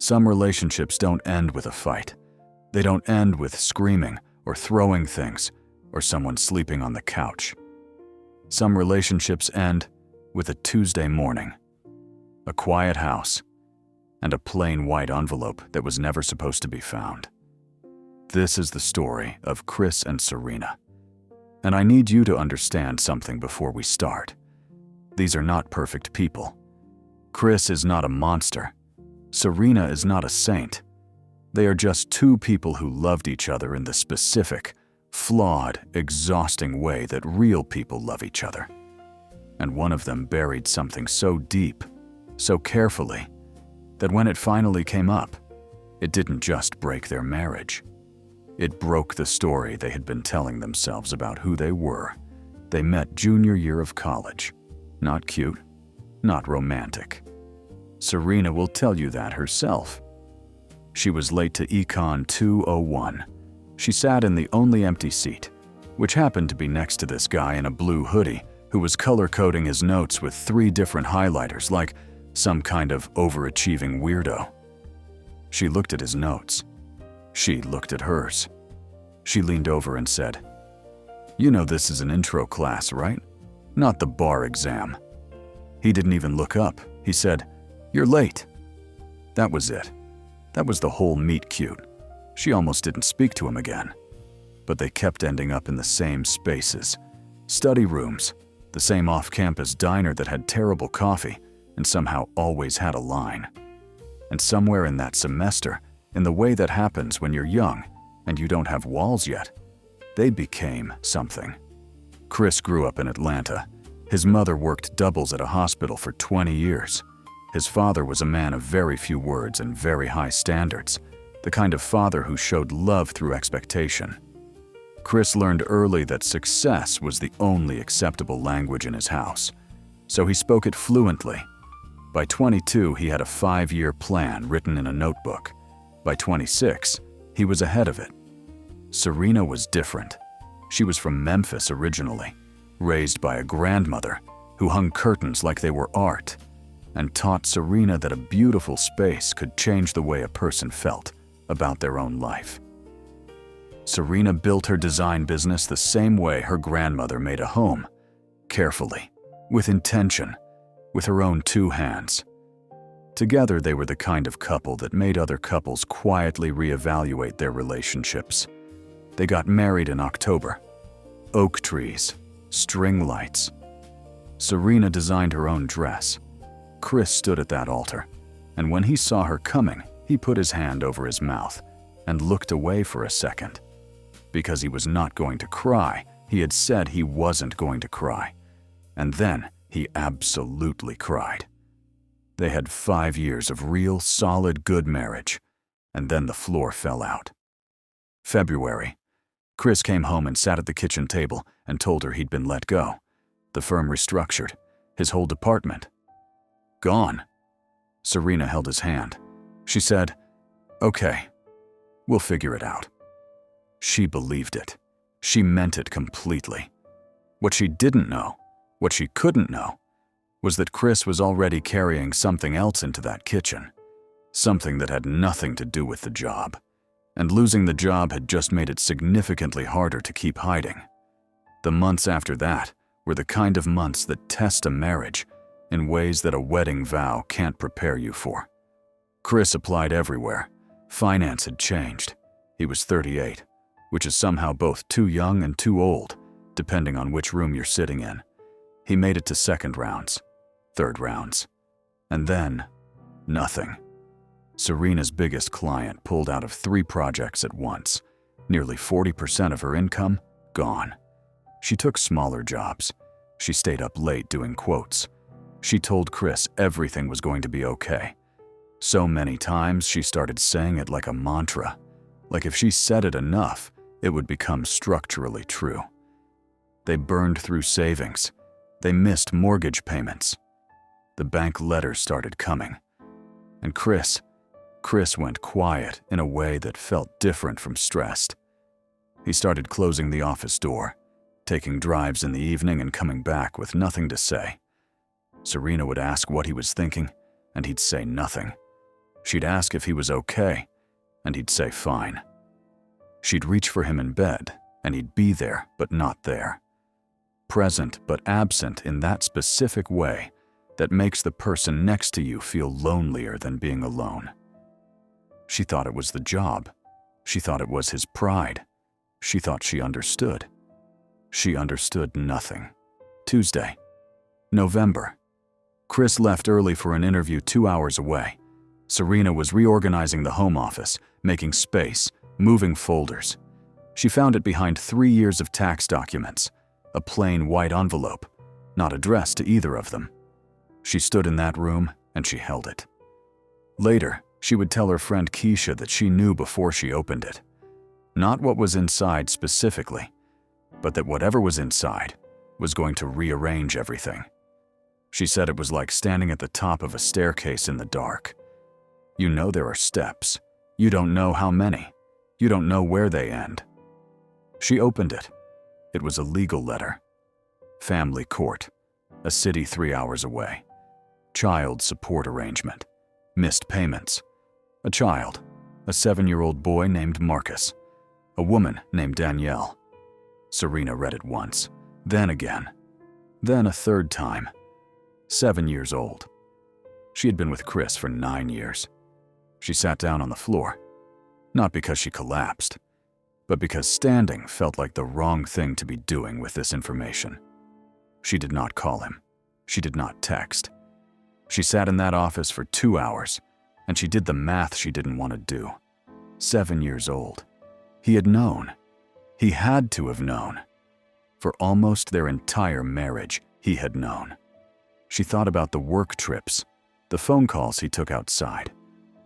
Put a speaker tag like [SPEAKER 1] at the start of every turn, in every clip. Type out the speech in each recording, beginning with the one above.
[SPEAKER 1] Some relationships don't end with a fight. They don't end with screaming or throwing things or someone sleeping on the couch. Some relationships end with a Tuesday morning, a quiet house, and a plain white envelope that was never supposed to be found. This is the story of Chris and Serena. And I need you to understand something before we start. These are not perfect people. Chris is not a monster. Serena is not a saint. They are just two people who loved each other in the specific, flawed, exhausting way that real people love each other. And one of them buried something so deep, so carefully, that when it finally came up, it didn't just break their marriage. It broke the story they had been telling themselves about who they were. They met junior year of college. Not cute, not romantic. Serena will tell you that herself. She was late to Econ 201. She sat in the only empty seat, which happened to be next to this guy in a blue hoodie who was color-coding his notes with 3 different highlighters like some kind of overachieving weirdo. She looked at his notes. She looked at hers. She leaned over and said, "You know this is an intro class, right? Not the bar exam." He didn't even look up. He said, "You're late." That was it. That was the whole meet cute. She almost didn't speak to him again. But they kept ending up in the same spaces. Study rooms, the same off-campus diner that had terrible coffee and somehow always had a line. And somewhere in that semester, in the way that happens when you're young and you don't have walls yet, they became something. Chris grew up in Atlanta. His mother worked doubles at a hospital for 20 years. His father was a man of very few words and very high standards, the kind of father who showed love through expectation. Chris learned early that success was the only acceptable language in his house, so he spoke it fluently. By 22, he had a 5-year plan written in a notebook. By 26, he was ahead of it. Serena was different. She was from Memphis originally, raised by a grandmother who hung curtains like they were art, and taught Serena that a beautiful space could change the way a person felt about their own life. Serena built her design business the same way her grandmother made a home, carefully, with intention, with her own 2 hands. Together, they were the kind of couple that made other couples quietly reevaluate their relationships. They got married in October. Oak trees, string lights. Serena designed her own dress. Chris stood at that altar, and when he saw her coming, he put his hand over his mouth and looked away for a second. Because he was not going to cry, he had said he wasn't going to cry. And then he absolutely cried. They had 5 years of real, solid, good marriage, and then the floor fell out. February. Chris came home and sat at the kitchen table and told her he'd been let go. The firm restructured. His whole department. Gone. Serena held his hand. She said, "Okay, we'll figure it out." She believed it. She meant it completely. What she didn't know, what she couldn't know, was that Chris was already carrying something else into that kitchen. Something that had nothing to do with the job. And losing the job had just made it significantly harder to keep hiding. The months after that were the kind of months that test a marriage in ways that a wedding vow can't prepare you for. Chris applied everywhere. Finance had changed. He was 38, which is somehow both too young and too old, depending on which room you're sitting in. He made it to 2nd rounds, 3rd rounds, and then nothing. Serena's biggest client pulled out of 3 projects at once. Nearly 40% of her income gone. She took smaller jobs. She stayed up late doing quotes. She told Chris everything was going to be okay. So many times she started saying it like a mantra, like if she said it enough, it would become structurally true. They burned through savings. They missed mortgage payments. The bank letters started coming. And Chris went quiet in a way that felt different from stressed. He started closing the office door, taking drives in the evening and coming back with nothing to say. Serena would ask what he was thinking, and he'd say nothing. She'd ask if he was okay, and he'd say fine. She'd reach for him in bed, and he'd be there but not there. Present but absent in that specific way that makes the person next to you feel lonelier than being alone. She thought it was the job. She thought it was his pride. She thought she understood. She understood nothing. Tuesday, November. Chris left early for an interview 2 hours away. Serena was reorganizing the home office, making space, moving folders. She found it behind 3 years of tax documents, a plain white envelope, not addressed to either of them. She stood in that room and she held it. Later, she would tell her friend Keisha that she knew before she opened it. Not what was inside specifically, but that whatever was inside was going to rearrange everything. She said it was like standing at the top of a staircase in the dark. You know there are steps. You don't know how many. You don't know where they end. She opened it. It was a legal letter. Family court, a city 3 hours away. Child support arrangement. Missed payments. A child, a 7-year-old boy named Marcus. A woman named Danielle. Serena read it once, then again, then a third time. 7 years old. She had been with Chris for 9 years. She sat down on the floor, not because she collapsed, but because standing felt like the wrong thing to be doing with this information. She did not call him. She did not text. She sat in that office for 2 hours, and she did the math she didn't want to do. 7 years old. He had known. He had to have known. For almost their entire marriage, he had known. She thought about the work trips, the phone calls he took outside,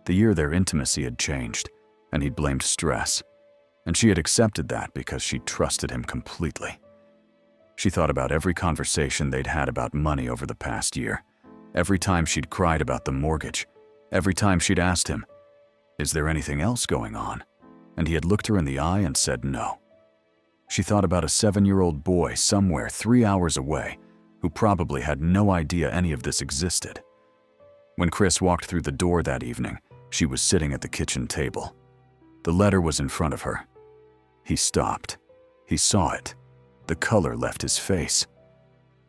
[SPEAKER 1] the year their intimacy had changed, and he'd blamed stress, and she had accepted that because she trusted him completely. She thought about every conversation they'd had about money over the past year, every time she'd cried about the mortgage, every time she'd asked him, "Is there anything else going on?" And he had looked her in the eye and said no. She thought about a 7-year-old boy somewhere 3 hours away who probably had no idea any of this existed. When Chris walked through the door that evening, she was sitting at the kitchen table. The letter was in front of her. He stopped. He saw it. The color left his face.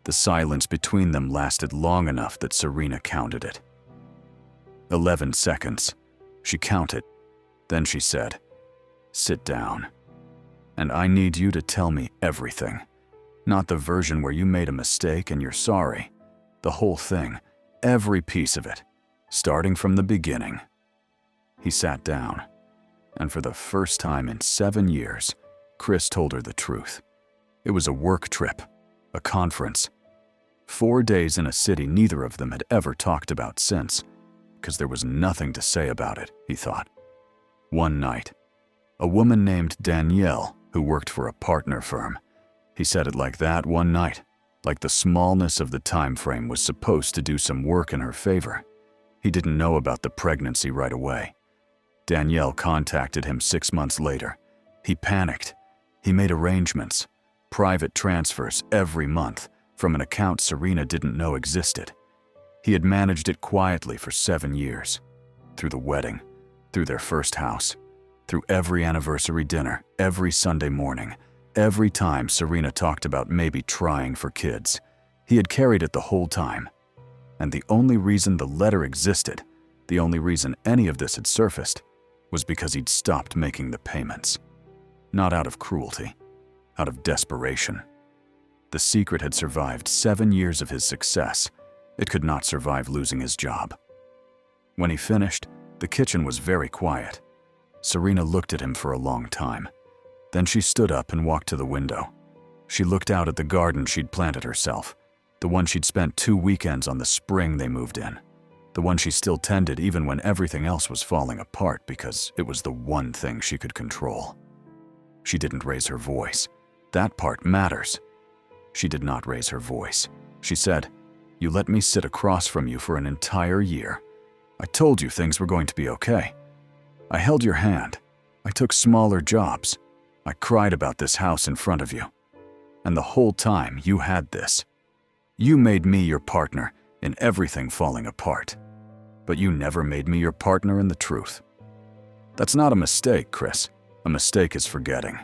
[SPEAKER 1] The silence between them lasted long enough that Serena counted it. 11 seconds. She counted. Then she said, "Sit down. And I need you to tell me everything. Not the version where you made a mistake and you're sorry. The whole thing. Every piece of it. Starting from the beginning." He sat down. And for the first time in 7 years, Chris told her the truth. It was a work trip. A conference. 4 days in a city neither of them had ever talked about since, because there was nothing to say about it, he thought. One night, a woman named Danielle, who worked for a partner firm. He said it like that one night, like the smallness of the time frame was supposed to do some work in her favor. He didn't know about the pregnancy right away. Danielle contacted him 6 months later. He panicked. He made arrangements, private transfers every month from an account Serena didn't know existed. He had managed it quietly for 7 years. Through the wedding, through their first house, through every anniversary dinner, every Sunday morning, every time Serena talked about maybe trying for kids. He had carried it the whole time. And the only reason the letter existed, the only reason any of this had surfaced, was because he'd stopped making the payments. Not out of cruelty, out of desperation. The secret had survived 7 years of his success. It could not survive losing his job. When he finished, the kitchen was very quiet. Serena looked at him for a long time. Then she stood up and walked to the window. She looked out at the garden she'd planted herself, the one she'd spent 2 weekends on the spring they moved in, the one she still tended even when everything else was falling apart because it was the one thing she could control. She didn't raise her voice. That part matters. She did not raise her voice. She said, "You let me sit across from you for an entire year. I told you things were going to be okay. I held your hand. I took smaller jobs. I cried about this house in front of you. And the whole time you had this. You made me your partner in everything falling apart. but you never made me your partner in the truth. That's not a mistake, Chris. A mistake is forgetting.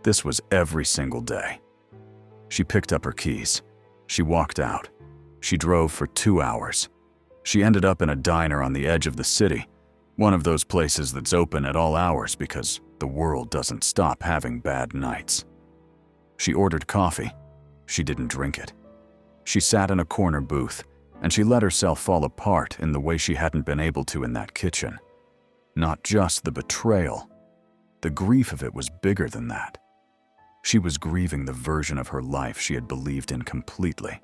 [SPEAKER 1] This was every single day. She picked up her keys. She walked out. She drove for 2 hours. She ended up in a diner on the edge of the city, one of those places that's open at all hours because the world doesn't stop having bad nights. She ordered coffee. She didn't drink it. She sat in a corner booth, and she let herself fall apart in the way she hadn't been able to in that kitchen. Not just the betrayal. The grief of it was bigger than that. She was grieving the version of her life she had believed in completely.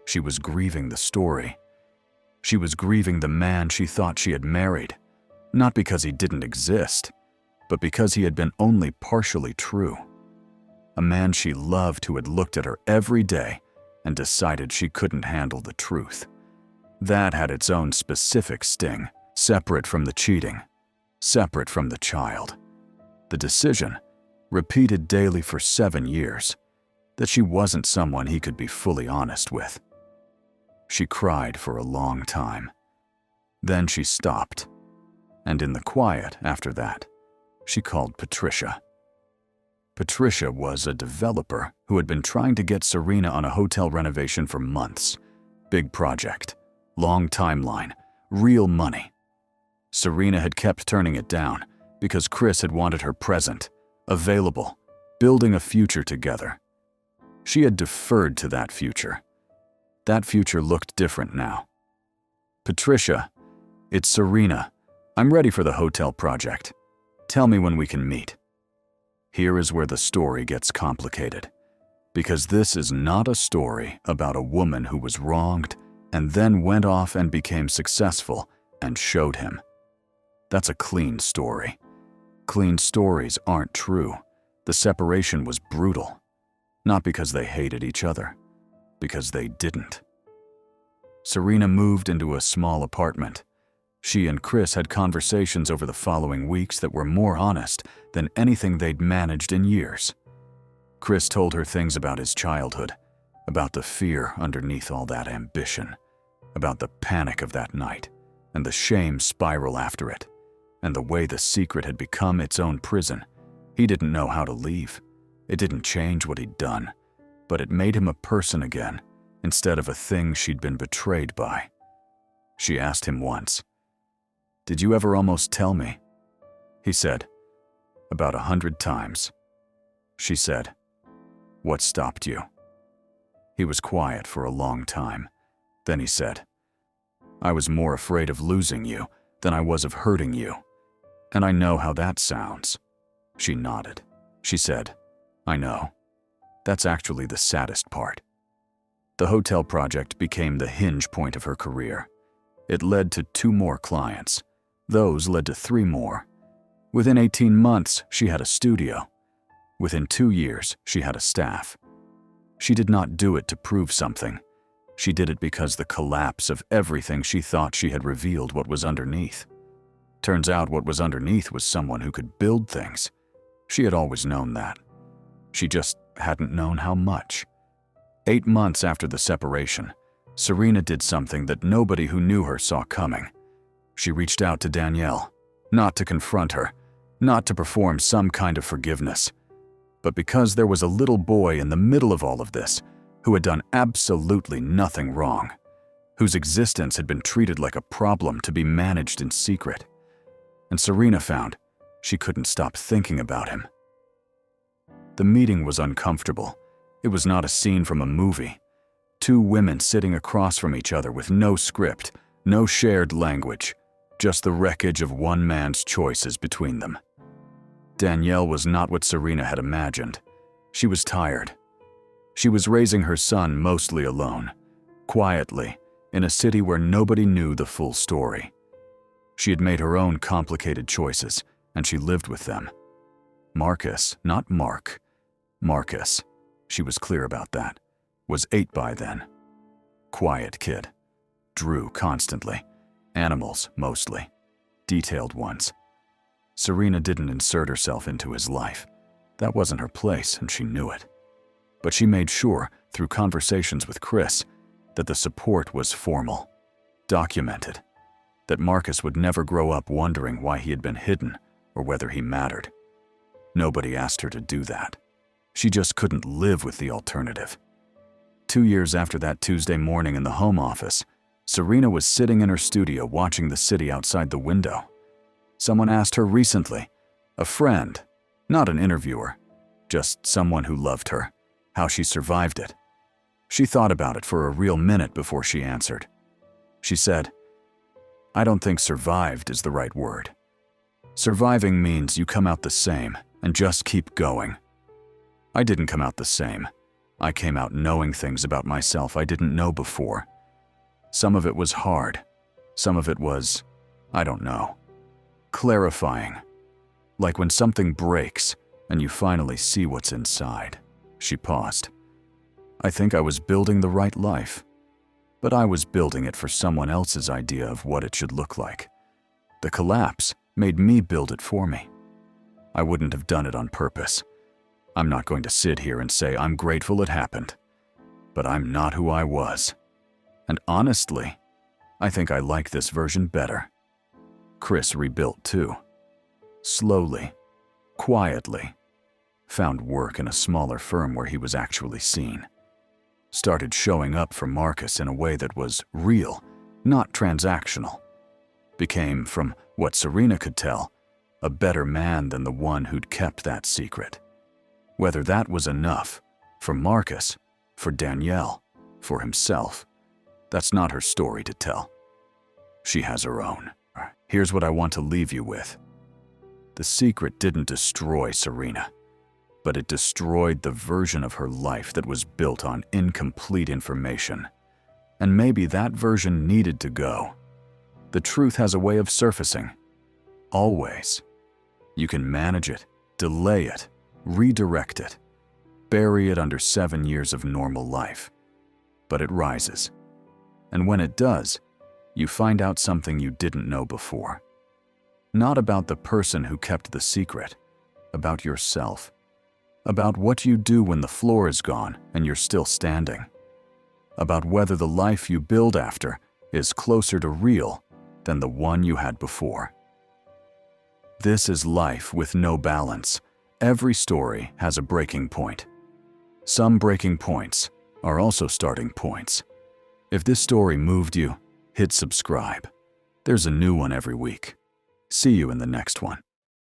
[SPEAKER 1] She was grieving the story. She was grieving the man she thought she had married, not because he didn't exist, but because he had been only partially true. A man she loved who had looked at her every day and decided she couldn't handle the truth. That had its own specific sting, separate from the cheating, separate from the child. The decision, repeated daily for 7 years, that she wasn't someone he could be fully honest with. She cried for a long time. Then she stopped, and in the quiet after that, she called Patricia. Patricia was a developer who had been trying to get Serena on a hotel renovation for months. Big project, long timeline, real money. Serena had kept turning it down because Chris had wanted her present, available, building a future together. She had deferred to that future. That future looked different now. Patricia, it's Serena. I'm ready for the hotel project. Tell me when we can meet. Here is where the story gets complicated, because this is not a story about a woman who was wronged and then went off and became successful and showed him. That's a clean story. Clean stories aren't true. The separation was brutal, not because they hated each other, because they didn't. Serena moved into a small apartment. She and Chris had conversations over the following weeks that were more honest than anything they'd managed in years. Chris told her things about his childhood, about the fear underneath all that ambition, about the panic of that night, and the shame spiral after it, and the way the secret had become its own prison. He didn't know how to leave. It didn't change what he'd done, but it made him a person again, instead of a thing she'd been betrayed by. She asked him once, "Did you ever almost tell me?" He said, "About 100 times." She said, "What stopped you?" He was quiet for a long time. Then he said, "I was more afraid of losing you than I was of hurting you. And I know how that sounds." She nodded. She said, "I know. That's actually the saddest part." The hotel project became the hinge point of her career. It led to 2 more clients. Those led to 3 more. Within 18 months, she had a studio. Within 2 years, she had a staff. She did not do it to prove something. She did it because the collapse of everything she thought she had revealed what was underneath. Turns out what was underneath was someone who could build things. She had always known that. She just hadn't known how much. 8 months after the separation, Serena did something that nobody who knew her saw coming. She reached out to Danielle, not to confront her, not to perform some kind of forgiveness, but because there was a little boy in the middle of all of this who had done absolutely nothing wrong, whose existence had been treated like a problem to be managed in secret. And Serena found she couldn't stop thinking about him. The meeting was uncomfortable. It was not a scene from a movie. 2 women sitting across from each other with no script, no shared language, just the wreckage of one man's choices between them. Danielle was not what Serena had imagined. She was tired. She was raising her son mostly alone, quietly, in a city where nobody knew the full story. She had made her own complicated choices, and she lived with them. Marcus, not Mark. Marcus, she was clear about that, was 8 by then. Quiet kid. Drew constantly. Animals, mostly. Detailed ones. Serena didn't insert herself into his life. That wasn't her place, and she knew it. But she made sure, through conversations with Chris, that the support was formal, documented. that Marcus would never grow up wondering why he had been hidden or whether he mattered. Nobody asked her to do that. She just couldn't live with the alternative. 2 years after that Tuesday morning in the home office, Serena was sitting in her studio watching the city outside the window. Someone asked her recently, a friend, not an interviewer, just someone who loved her, how she survived it. She thought about it for a real minute before she answered. She said, "I don't think survived is the right word. Surviving means you come out the same and just keep going. I didn't come out the same. I came out knowing things about myself I didn't know before. Some of it was hard. Some of it was, I don't know, clarifying. Like when something breaks and you finally see what's inside." She paused. "I think I was building the right life, but I was building it for someone else's idea of what it should look like. The collapse made me build it for me. I wouldn't have done it on purpose. I'm not going to sit here and say I'm grateful it happened, but I'm not who I was. And honestly, I think I like this version better." Chris rebuilt too. Slowly, quietly. Found work in a smaller firm where he was actually seen. Started showing up for Marcus in a way that was real, not transactional. Became, from what Serena could tell, a better man than the one who'd kept that secret. Whether that was enough, for Marcus, for Danielle, for himself, that's not her story to tell. She has her own. Here's what I want to leave you with. The secret didn't destroy Serena, but it destroyed the version of her life that was built on incomplete information. And maybe that version needed to go. The truth has a way of surfacing. Always. You can manage it, delay it, redirect it, bury it under 7 years of normal life. But it rises. And when it does, you find out something you didn't know before. Not about the person who kept the secret, about yourself. About what you do when the floor is gone and you're still standing. About whether the life you build after is closer to real than the one you had before. This is life with no balance. Every story has a breaking point. Some breaking points are also starting points. If this story moved you, hit subscribe. There's a new one every week. See you in the next one.